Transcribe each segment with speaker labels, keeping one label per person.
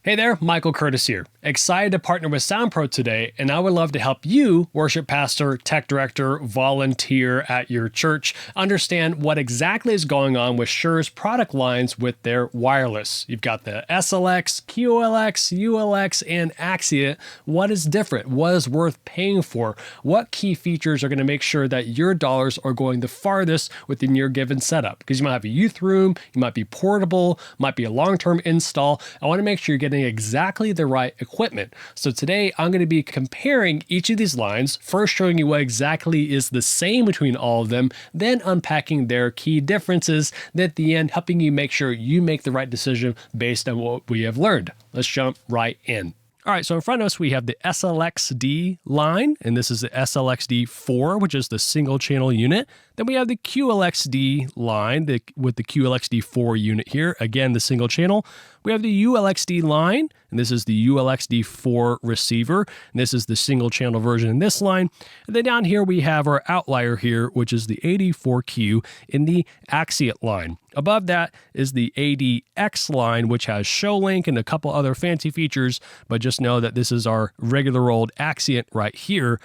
Speaker 1: Hey there, Michael Curtis here. Excited to partner with SoundPro today, and I would love to help you, worship pastor, tech director, volunteer at your church, understand what exactly is going on with Shure's product lines with their wireless. You've got the SLX, QLX, ULX, and Axient. What is different? What is worth paying for? What key features are going to make sure that your dollars are going the farthest within your given setup? Because you might have a youth room, you might be portable, might be a long-term install. I want to make sure you're getting exactly the right equipment. So today I'm going to be comparing each of these lines, first showing you what exactly is the same between all of them, then unpacking their key differences, then at the end helping you make sure you make the right decision based on what we have learned. Let's jump right in. All right, so in front of us, we have the SLX-D line, and this is the SLX-D4, which is the single channel unit. Then we have the QLX-D line with the QLX-D4 unit here. Again, the single channel. We have the ULX-D line, and this is the ULX-D4 receiver. And this is the single channel version in this line. And then down here, we have our outlier here, which is the AD4Q in the Axient line. Above that is the ADX line, which has show link and a couple other fancy features, but just know that this is our regular old Axient right here.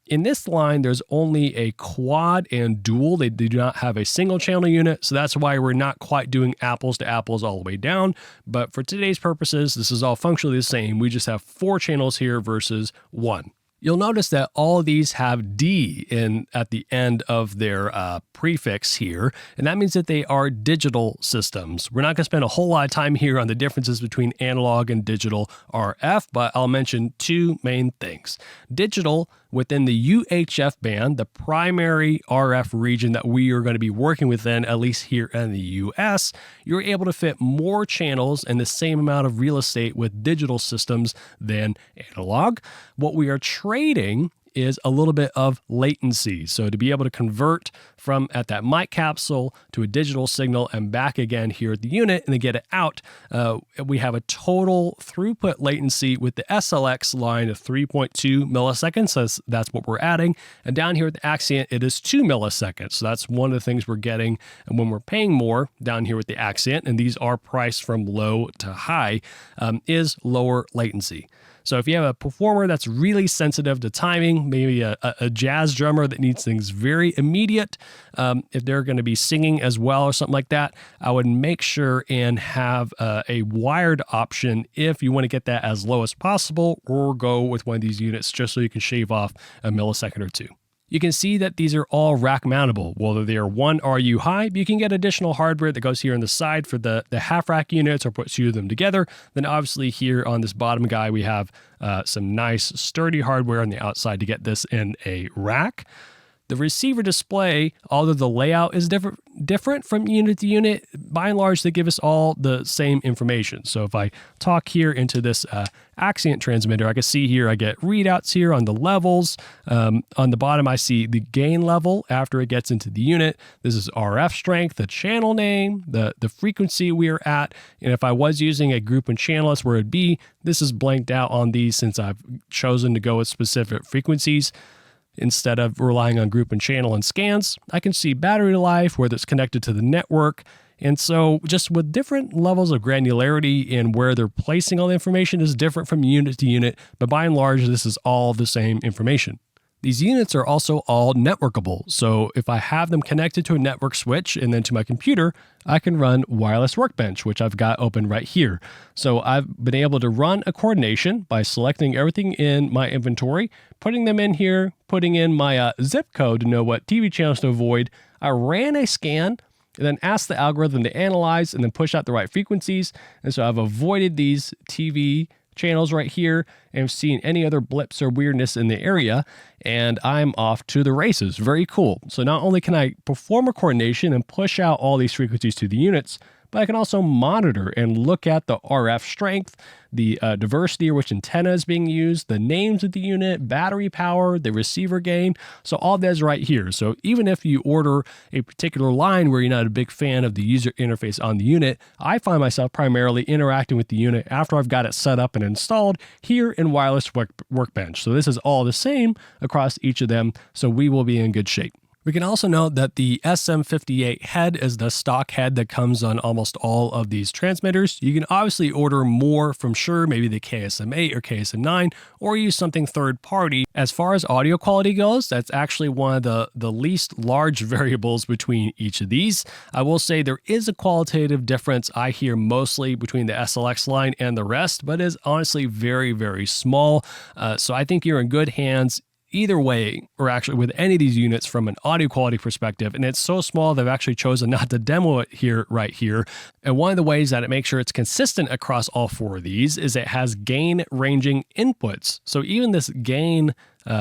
Speaker 1: In this line, there's only a quad and dual. They do not have a single channel unit, so that's why we're not quite doing apples to apples all the way down. But for today's purposes, this is all functionally the same. We just have 4 channels here versus 1. You'll notice that all of these have D at the end of their prefix here, and that means that they are digital systems. We're not going to spend a whole lot of time here on the differences between analog and digital RF, but I'll mention 2 main things. Digital, within the UHF band, the primary RF region that we are going to be working within, at least here in the US, you're able to fit more channels and the same amount of real estate with digital systems than analog. What we are trading is a little bit of latency. So to be able to convert from at that mic capsule to a digital signal and back again here at the unit and then get it out, we have a total throughput latency with the SLX line of 3.2 milliseconds. So that's what we're adding. And down here at the Axient, it is 2 milliseconds. So that's one of the things we're getting. And when we're paying more down here with the Axient, and these are priced from low to high, is lower latency. So if you have a performer that's really sensitive to timing, maybe a jazz drummer that needs things very immediate, if they're going to be singing as well or something like that, I would make sure and have a wired option if you want to get that as low as possible, or go with one of these units just so you can shave off a millisecond or 2. You can see that these are all rack mountable, whether they are 1 RU high, but you can get additional hardware that goes here on the side for the half rack units or put 2 of them together. Then obviously here on this bottom guy, we have some nice sturdy hardware on the outside to get this in a rack. The receiver display, although the layout is different from unit to unit, by and large, they give us all the same information. So if I talk here into this Axient transmitter, I can see here I get readouts here on the levels. On the bottom, I see the gain level after it gets into the unit. This is RF strength, the channel name, the frequency we are at. And if I was using a group and channel, that's where it'd be. This is blanked out on these since I've chosen to go with specific frequencies. Instead of relying on group and channel and scans, I can see battery life, whether it's connected to the network. And so just with different levels of granularity and where they're placing all the information is different from unit to unit, but by and large, this is all the same information. These units are also all networkable. So if I have them connected to a network switch and then to my computer, I can run Wireless Workbench, which I've got open right here. So I've been able to run a coordination by selecting everything in my inventory, putting them in here, putting in my zip code to know what TV channels to avoid. I ran a scan and then asked the algorithm to analyze and then push out the right frequencies. And so I've avoided these TV channels right here and have seen any other blips or weirdness in the area, and I'm off to the races. Very cool. So not only can I perform a coordination and push out all these frequencies to the units, but I can also monitor and look at the RF strength, the diversity of which antenna is being used, the names of the unit, battery power, the receiver gain. So all that is right here. So even if you order a particular line where you're not a big fan of the user interface on the unit, I find myself primarily interacting with the unit after I've got it set up and installed here in Wireless Workbench. So this is all the same across each of them. So we will be in good shape. We can also note that the SM58 head is the stock head that comes on almost all of these transmitters. You can obviously order more from Shure, maybe the KSM8 or KSM9, or use something third party. As far as audio quality goes, that's actually one of the least large variables between each of these. I will say there is a qualitative difference I hear mostly between the SLX line and the rest, but is honestly very, very small. So I think you're in good hands either way, or actually with any of these units from an audio quality perspective. And it's so small that I've actually chosen not to demo it here, right here. And one of the ways that it makes sure it's consistent across all four of these is it has gain ranging inputs. So even this gain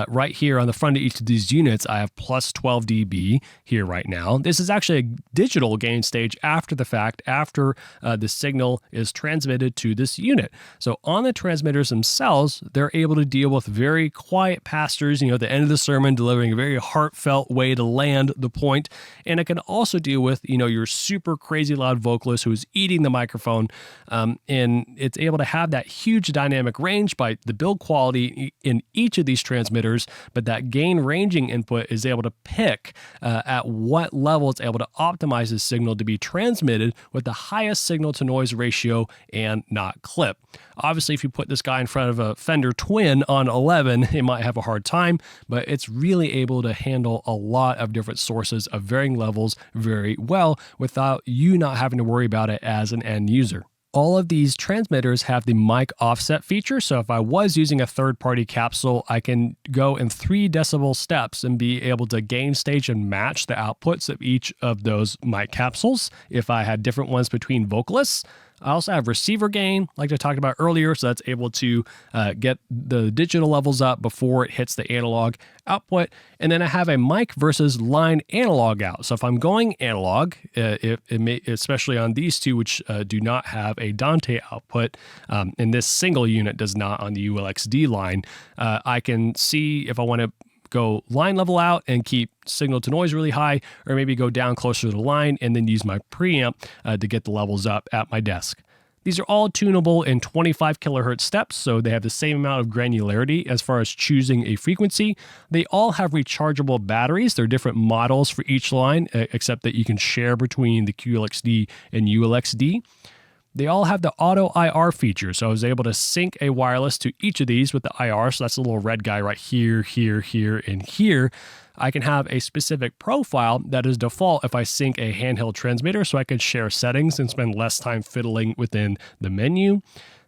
Speaker 1: right here on the front of each of these units, I have plus 12 dB here right now. This is actually a digital gain stage after the fact, after the signal is transmitted to this unit. So on the transmitters themselves, they're able to deal with very quiet pastors, at the end of the sermon, delivering a very heartfelt way to land the point. And it can also deal with, your super crazy loud vocalist who's eating the microphone. And it's able to have that huge dynamic range by the build quality in each of these transmitters, but that gain ranging input is able to pick at what level it's able to optimize the signal to be transmitted with the highest signal to noise ratio and not clip. Obviously, if you put this guy in front of a Fender Twin on 11, it might have a hard time, but it's really able to handle a lot of different sources of varying levels very well without you not having to worry about it as an end user. All of these transmitters have the mic offset feature, so if I was using a third-party capsule, I can go in 3 decibel steps and be able to gain stage and match the outputs of each of those mic capsules if I had different ones between vocalists. I also have receiver gain, like I talked about earlier, so that's able to get the digital levels up before it hits the analog output. And then I have a mic versus line analog out. So if I'm going analog, especially on these two, which do not have a Dante output, and this single unit does not on the ULX-D line, I can see if I want to go line level out and keep signal to noise really high, or maybe go down closer to the line and then use my preamp to get the levels up at my desk. These are all tunable in 25 kilohertz steps, so they have the same amount of granularity as far as choosing a frequency. They all have rechargeable batteries. There are different models for each line, except that you can share between the QLX-D and ULX-D. They all have the auto IR feature, so I was able to sync a wireless to each of these with the IR, so that's a little red guy right here, here, here, and here. I can have a specific profile that is default if I sync a handheld transmitter, so I can share settings and spend less time fiddling within the menu.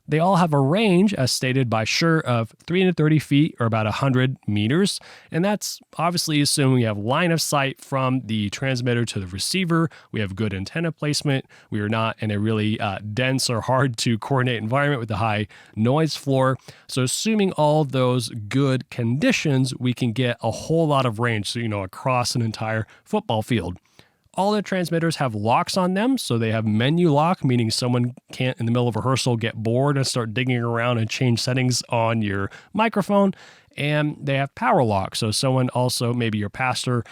Speaker 1: They all have a range, as stated by Shure, of 330 feet or about 100 meters. And that's obviously assuming we have line of sight from the transmitter to the receiver. We have good antenna placement. We are not in a really dense or hard to coordinate environment with a high noise floor. So assuming all those good conditions, we can get a whole lot of range, so, across an entire football field. All the transmitters have locks on them, so they have menu lock, meaning someone can't, in the middle of rehearsal, get bored and start digging around and change settings on your microphone. And they have power lock, so someone also, maybe your pastor,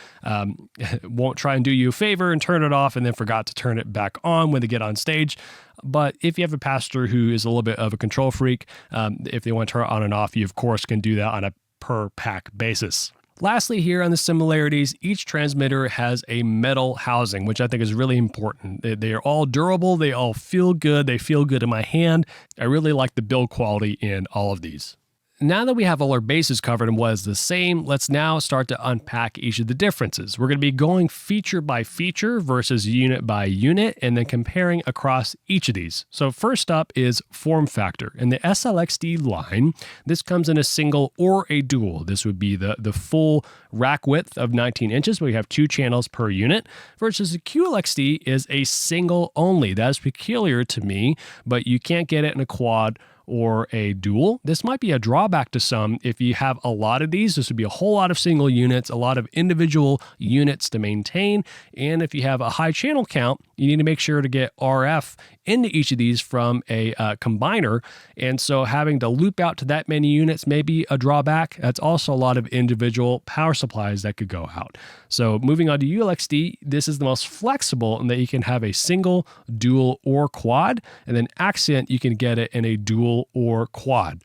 Speaker 1: won't try and do you a favor and turn it off and then forgot to turn it back on when they get on stage. But if you have a pastor who is a little bit of a control freak, if they want to turn it on and off, you of course can do that on a per pack basis. Lastly, here on the similarities, each transmitter has a metal housing, which I think is really important. They are all durable. They all feel good. They feel good in my hand. I really like the build quality in all of these. Now that we have all our bases covered and what is the same, let's now start to unpack each of the differences. We're going to be going feature by feature versus unit by unit, and then comparing across each of these. So first up is form factor. In the SLX-D line, this comes in a single or a dual. This would be the full rack width of 19 inches. We have 2 channels per unit, versus the QLX-D is a single only. That is peculiar to me, but you can't get it in a quad or a dual. This might be a drawback to some. If you have a lot of these, this would be a whole lot of single units, a lot of individual units to maintain. And if you have a high channel count, you need to make sure to get RF into each of these from a combiner. And so having to loop out to that many units may be a drawback. That's also a lot of individual power supplies that could go out. So moving on to ULX-D, this is the most flexible in that you can have a single, dual, or quad. And then Axient, you can get it in a dual or quad.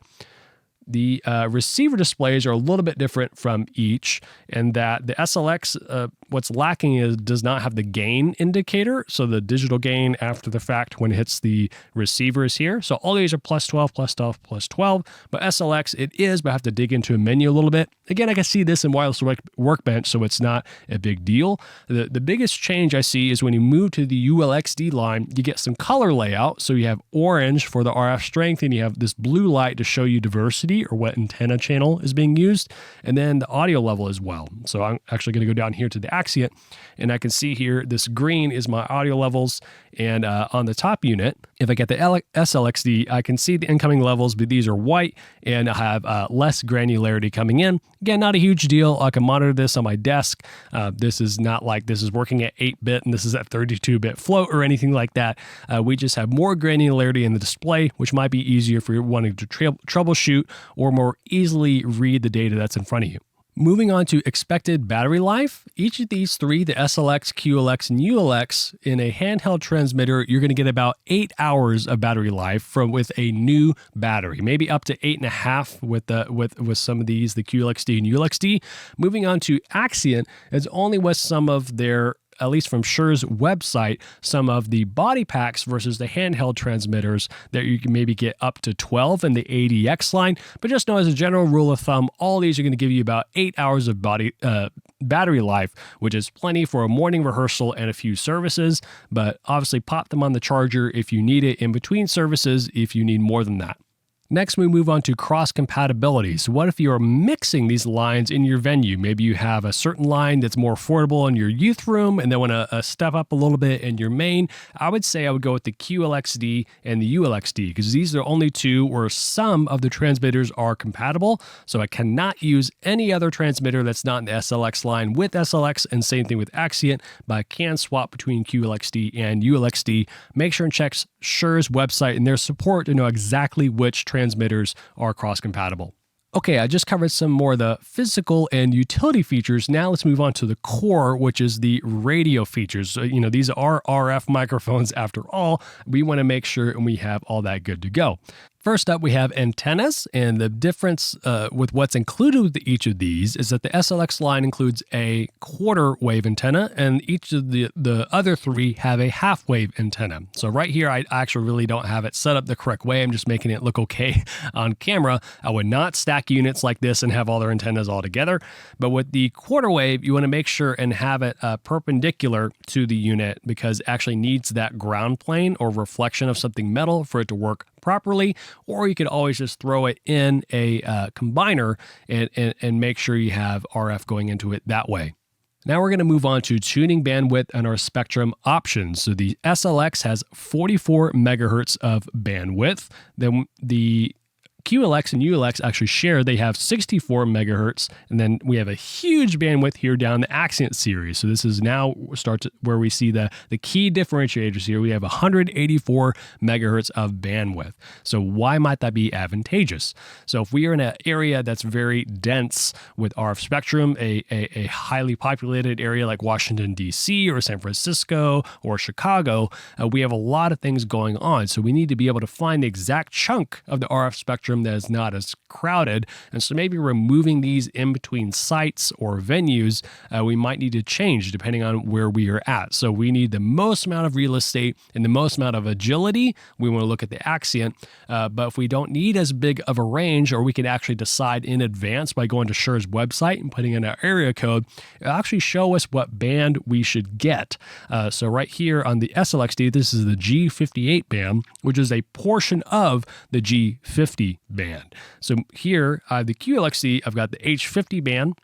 Speaker 1: The receiver displays are a little bit different from each, in that the SLX, what's lacking is does not have the gain indicator. So the digital gain after the fact when it hits the receiver is here. So all these are plus 12, plus 12, plus 12. But SLX, it is, but I have to dig into a menu a little bit. Again, I can see this in Wireless Workbench, so it's not a big deal. The biggest change I see is when you move to the ULX-D line, you get some color layout. So you have orange for the RF strength, and you have this blue light to show you diversity or what antenna channel is being used, and then the audio level as well. So I'm actually going to go down here to the Axient, and I can see here this green is my audio levels, and on the top unit, if I get the SLX-D, I can see the incoming levels, but these are white, and I have less granularity coming in. Again, not a huge deal. I can monitor this on my desk. This is not like this is working at 8-bit and this is at 32-bit float or anything like that. We just have more granularity in the display, which might be easier if you're wanting to troubleshoot or more easily read the data that's in front of you. Moving on to expected battery life, each of these three, the SLX, QLX, and ULX, in a handheld transmitter, you're going to get about 8 hours of battery life with a new battery, maybe up to 8.5 with some of these, the QLX-D and ULX-D. Moving on to Axient, it's only with some of their, at least from Shure's website, some of the body packs versus the handheld transmitters that you can maybe get up to 12 in the ADX line. But just know as a general rule of thumb, all these are going to give you about 8 hours of battery life, which is plenty for a morning rehearsal and a few services. But obviously pop them on the charger if you need it in between services if you need more than that. Next, we move on to cross-compatibility. So what if you're mixing these lines in your venue? Maybe you have a certain line that's more affordable in your youth room and then want to step up a little bit in your main. I would say I would go with the QLX-D and the ULX-D because these are the only two where some of the transmitters are compatible. So I cannot use any other transmitter that's not in the SLX line with SLX, and same thing with Axient, but I can swap between QLX-D and ULX-D. Make sure and check Shure's website and their support to know exactly which transmitters are cross-compatible. Okay, I just covered some more of the physical and utility features. Now let's move on to the core, which is the radio features. So, these are RF microphones after all. We want to make sure and we have all that good to go. First up, we have antennas, and the difference with what's included with each of these is that the SLX line includes a quarter wave antenna, and each of the other three have a half wave antenna. So right here, I actually really don't have it set up the correct way. I'm just making it look okay on camera. I would not stack units like this and have all their antennas all together. But with the quarter wave, you want to make sure and have it perpendicular to the unit because it actually needs that ground plane or reflection of something metal for it to work properly, or you could always just throw it in a combiner and make sure you have RF going into it that way. Now we're going to move on to tuning bandwidth and our spectrum options. So the SLX has 44 megahertz of bandwidth. Then the QLX and ULX actually share, they have 64 megahertz, and then we have a huge bandwidth here down the Axient series. So this is now starts where we see the key differentiators here. We have 184 megahertz of bandwidth. So why might that be advantageous? So if we are in an area that's very dense with RF spectrum, a highly populated area like Washington, D.C. or San Francisco or Chicago, we have a lot of things going on. So we need to be able to find the exact chunk of the RF spectrum that is not as crowded. And so maybe removing these in between sites or venues, we might need to change depending on where we are at. So we need the most amount of real estate and the most amount of agility. We want to look at the Axient. But if we don't need as big of a range, or we can actually decide in advance by going to Shure's website and putting in our area code, it'll actually show us what band we should get. So right here on the SLX-D, this is the G58 band, which is a portion of the G50 band. So here, the QLX-D, I've got the H50 band.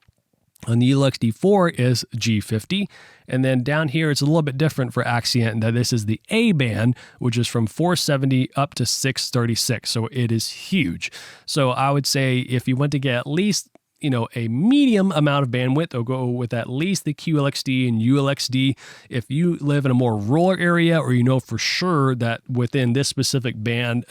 Speaker 1: On the ULX-D4 is G50. And then down here, it's a little bit different for Axient, that this is the A band, which is from 470 up to 636. So it is huge. So I would say if you want to get at least a medium amount of bandwidth, or go with at least the QLX-D and ULX-D. If you live in a more rural area, or for sure that within this specific band,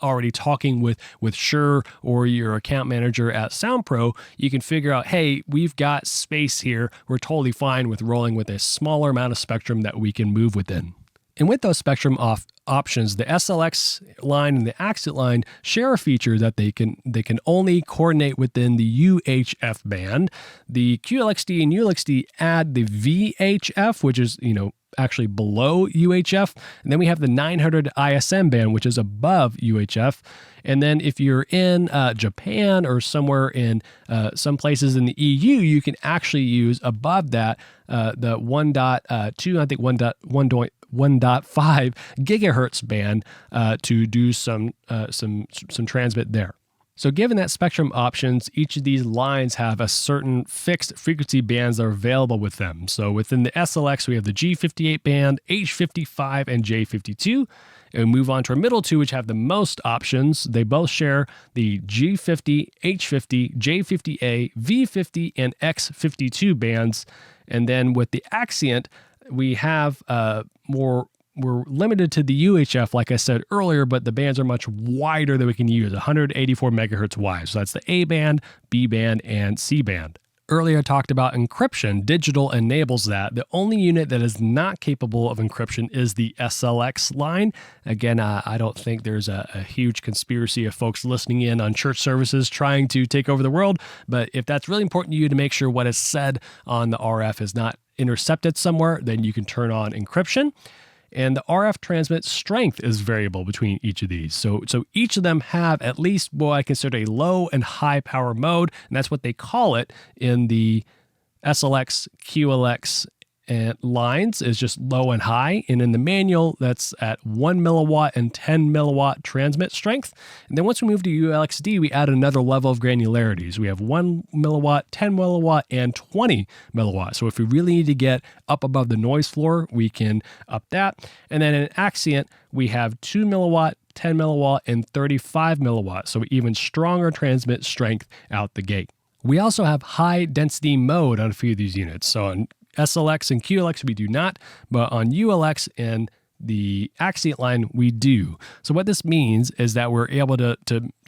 Speaker 1: already talking with Shure or your account manager at SoundPro, you can figure out, hey, we've got space here. We're totally fine with rolling with a smaller amount of spectrum that we can move within. And with those spectrum options, the SLX line and the Axient line share a feature that they can only coordinate within the UHF band. The QLX-D and ULX-D add the VHF, which is, actually below UHF. And then we have the 900 ISM band, which is above UHF. And then if you're in Japan or somewhere in some places in the EU, you can actually use above that the 1.2, I think 1.5 gigahertz band to do some transmit there. So given that spectrum options, each of these lines have a certain fixed frequency bands that are available with them. So within the SLX, we have the G58 band, H55, and J52. And we move on to our middle two, which have the most options. They both share the G50, H50, J50A, V50, and X52 bands. And then with the Axient, we have we're limited to the UHF, like I said earlier, but the bands are much wider than we can use, 184 megahertz wide. So that's the A band, B band, and C band. Earlier I talked about encryption. Digital enables that. The only unit that is not capable of encryption is the SLX line. Again, I don't think there's a huge conspiracy of folks listening in on church services trying to take over the world, but if that's really important to you to make sure what is said on the RF is not intercepted somewhere, then you can turn on encryption. And the RF transmit strength is variable between each of these. So each of them have at least what I consider a low and high power mode, and that's what they call it in the SLX, QLX, and lines is just low and high. And in the manual, that's at 1 milliwatt and 10 milliwatt transmit strength. And then once we move to ULX-D, we add another level of granularity. So we have 1 milliwatt, 10 milliwatt, and 20 milliwatt. So if we really need to get up above the noise floor, we can up that. And then in Axient, we have 2 milliwatt, 10 milliwatt, and 35 milliwatt. So even stronger transmit strength out the gate. We also have high density mode on a few of these units. So on SLX and QLX, we do not, but on ULX and the Axient line, we do. So what this means is that we're able to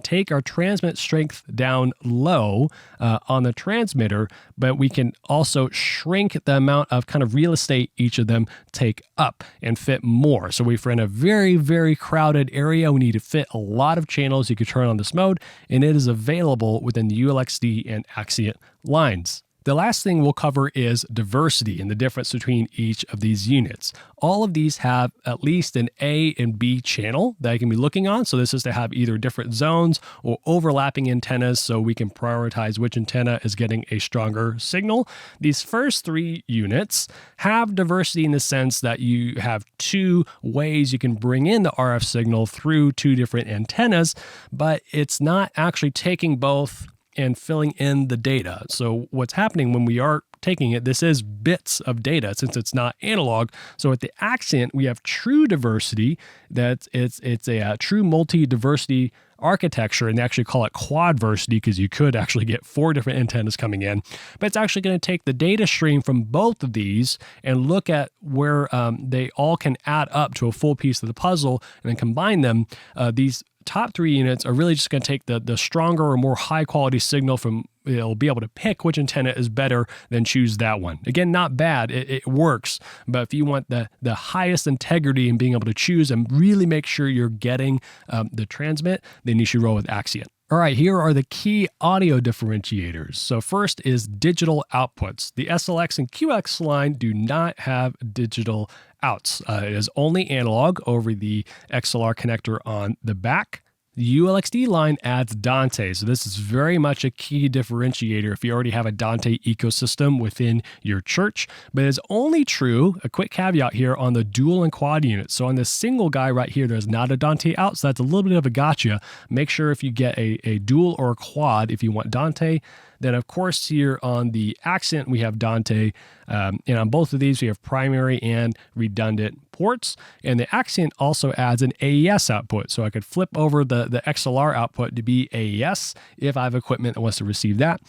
Speaker 1: take our transmit strength down low on the transmitter, but we can also shrink the amount of kind of real estate each of them take up and fit more. So if we're in a very, very crowded area, we need to fit a lot of channels. You can turn on this mode, and it is available within the ULX-D and Axient lines. The last thing we'll cover is diversity and the difference between each of these units. All of these have at least an A and B channel that I can be looking on. So this is to have either different zones or overlapping antennas so we can prioritize which antenna is getting a stronger signal. These first three units have diversity in the sense that you have two ways you can bring in the RF signal through two different antennas, but it's not actually taking both and filling in the data. So what's happening when we are taking it, this is bits of data since it's not analog. So at the Axient, we have true diversity. It's a true multi-diversity architecture, and they actually call it quadversity because you could actually get 4 different antennas coming in. But it's actually going to take the data stream from both of these and look at where they all can add up to a full piece of the puzzle and then combine them. These top 3 units are really just going to take the stronger or more high quality signal from, it'll be able to pick which antenna is better, then choose that one. Again, not bad, it works, but if you want the highest integrity in being able to choose and really make sure you're getting the transmit, then you should roll with Axient. All right, here are the key audio differentiators. So first is digital outputs. The SLX and QX line do not have digital outs. It is only analog over the XLR connector on the back. The ULX-D line adds Dante, so this is very much a key differentiator if you already have a Dante ecosystem within your church, but it's only true, a quick caveat here, on the dual and quad units. So on this single guy right here, there's not a Dante out, so that's a little bit of a gotcha. Make sure if you get a dual or a quad if you want Dante. Then, of course, here on the Axient, we have Dante. And on both of these, we have primary and redundant ports. And the Axient also adds an AES output. So I could flip over the XLR output to be AES if I have equipment that wants to receive that.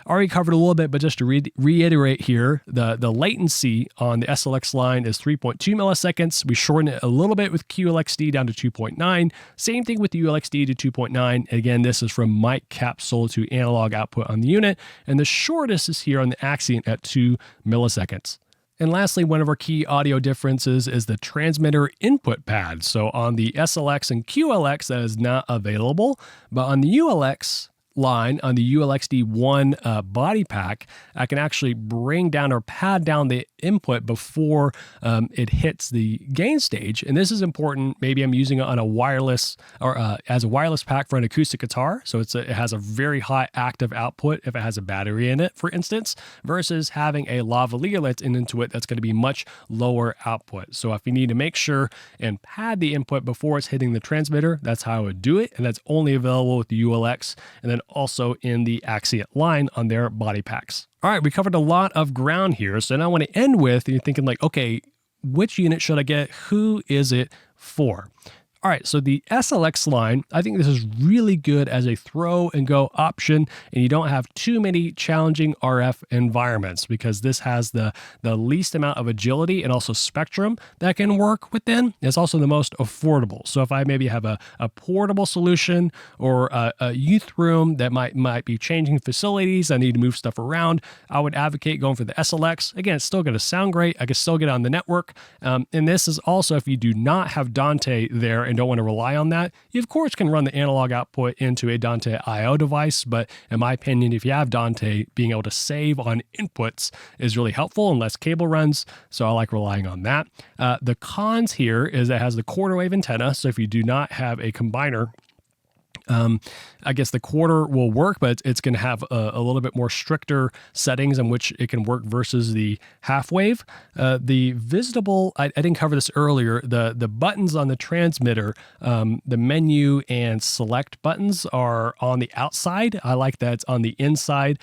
Speaker 1: Already covered a little bit, but just to reiterate here, the latency on the SLX line is 3.2 milliseconds. We shorten it a little bit with QLX-D down to 2.9. Same thing with the ULX-D to 2.9. Again, this is from mic capsule to analog output on the unit. And the shortest is here on the Axient at 2 milliseconds. And lastly, one of our key audio differences is the transmitter input pad. So on the SLX and QLX, that is not available, but on the ULX line, on the ULX-D1 body pack, I can actually bring down or pad down the input before it hits the gain stage. And this is important. Maybe I'm using it on a wireless or as a wireless pack for an acoustic guitar. So it has a very high active output if it has a battery in it, for instance, versus having a lavalier that's into it that's going to be much lower output. So if you need to make sure and pad the input before it's hitting the transmitter, that's how I would do it. And that's only available with the ULX and then also in the Axient line on their body packs. All right, we covered a lot of ground here. So now I want to end with, you're thinking like, okay, which unit should I get? Who is it for? All right, so the SLX line, I think this is really good as a throw and go option, and you don't have too many challenging RF environments because this has the least amount of agility and also spectrum that can work within. It's also the most affordable. So if I maybe have a portable solution or a youth room that might be changing facilities, I need to move stuff around, I would advocate going for the SLX. Again, it's still going to sound great. I can still get it on the network. And this is also if you do not have Dante there and don't want to rely on that, you of course can run the analog output into a Dante I/O device, but in my opinion, if you have Dante, being able to save on inputs is really helpful and less cable runs, so I like relying on that. The cons here is it has the quarter wave antenna, so if you do not have a combiner, I guess the quarter will work, but it's going to have a little bit more stricter settings in which it can work versus the half wave. The visitable, I didn't cover this earlier, the buttons on the transmitter, the menu and select buttons are on the outside. I like that it's on the inside,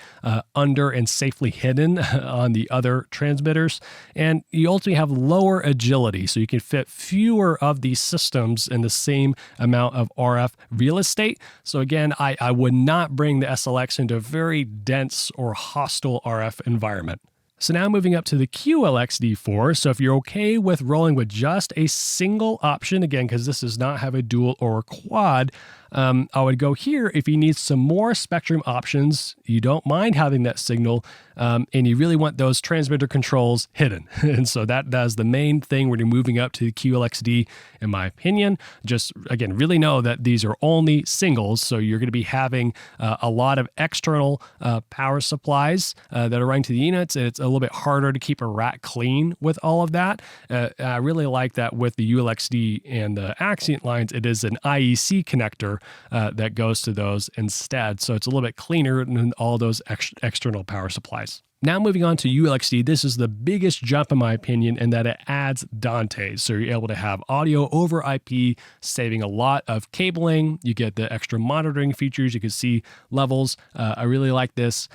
Speaker 1: under and safely hidden on the other transmitters. And you ultimately have lower agility, so you can fit fewer of these systems in the same amount of RF real estate. So again, I would not bring the SLX into a very dense or hostile RF environment. So now moving up to the QLX-D4. So if you're okay with rolling with just a single option, again, because this does not have a dual or a quad, I would go here if you need some more spectrum options, you don't mind having that signal, and you really want those transmitter controls hidden. And so that is the main thing when you're moving up to the QLX-D, in my opinion. Just, again, really know that these are only singles, so you're going to be having a lot of external power supplies that are running to the units, and it's a little bit harder to keep a rack clean with all of that. I really like that with the ULX-D and the Axient lines, it is an IEC connector that goes to those instead. So it's a little bit cleaner than all those external power supplies. Now moving on to ULX-D, this is the biggest jump in my opinion in that it adds Dante. So you're able to have audio over IP, saving a lot of cabling. You get the extra monitoring features. You can see levels. I really like this.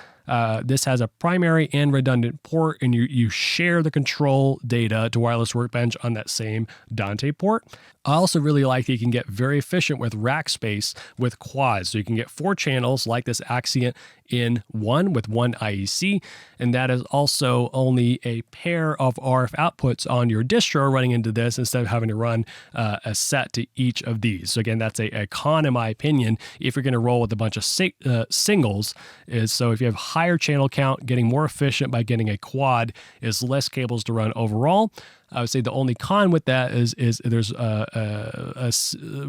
Speaker 1: This has a primary and redundant port, and you share the control data to Wireless Workbench on that same Dante port. I also really like that you can get very efficient with rack space with quads. So you can get 4 channels like this Axient in one with one IEC, and that is also only a pair of RF outputs on your distro running into this instead of having to run a set to each of these. So again, that's a con in my opinion if you're going to roll with a bunch of singles. Is so if you have higher channel count, getting more efficient by getting a quad is less cables to run overall. I would say the only con with that is there's a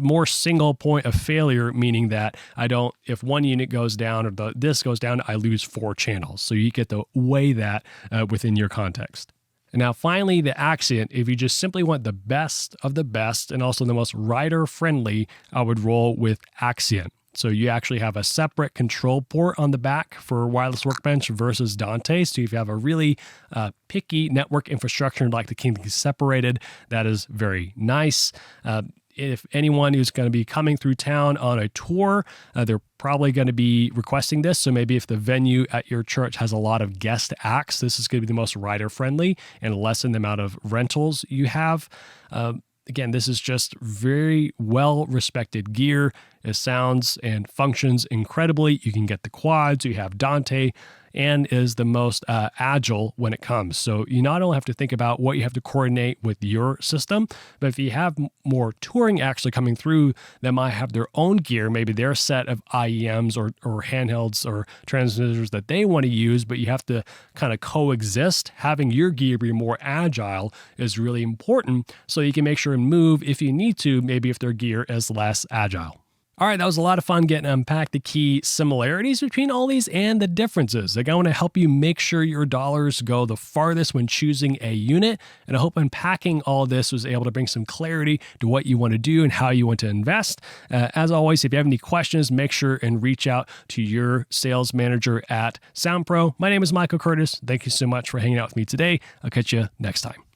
Speaker 1: more single point of failure, meaning that if one unit goes down or this goes down, I lose 4 channels. So you get to weigh that within your context. And now finally, the Axient, if you just simply want the best of the best and also the most rider-friendly, I would roll with Axient. So you actually have a separate control port on the back for Wireless Workbench versus Dante. So if you have a really picky network infrastructure and like to keep things separated, that is very nice. If anyone who's going to be coming through town on a tour, they're probably going to be requesting this. So maybe if the venue at your church has a lot of guest acts, this is going to be the most rider-friendly and lessen the amount of rentals you have. Again, this is just very well-respected gear. It sounds and functions incredibly. You can get the quads, you have Dante, and is the most agile when it comes. So you not only have to think about what you have to coordinate with your system, but if you have more touring actually coming through that might have their own gear, maybe their set of IEMs or handhelds or transmitters that they want to use, but you have to kind of coexist, having your gear be more agile is really important so you can make sure and move if you need to, maybe if their gear is less agile. All right, that was a lot of fun getting to unpack the key similarities between all these and the differences. Like, I want to help you make sure your dollars go the farthest when choosing a unit. And I hope unpacking all of this was able to bring some clarity to what you want to do and how you want to invest. As always, if you have any questions, make sure and reach out to your sales manager at SoundPro. My name is Michael Curtis. Thank you so much for hanging out with me today. I'll catch you next time.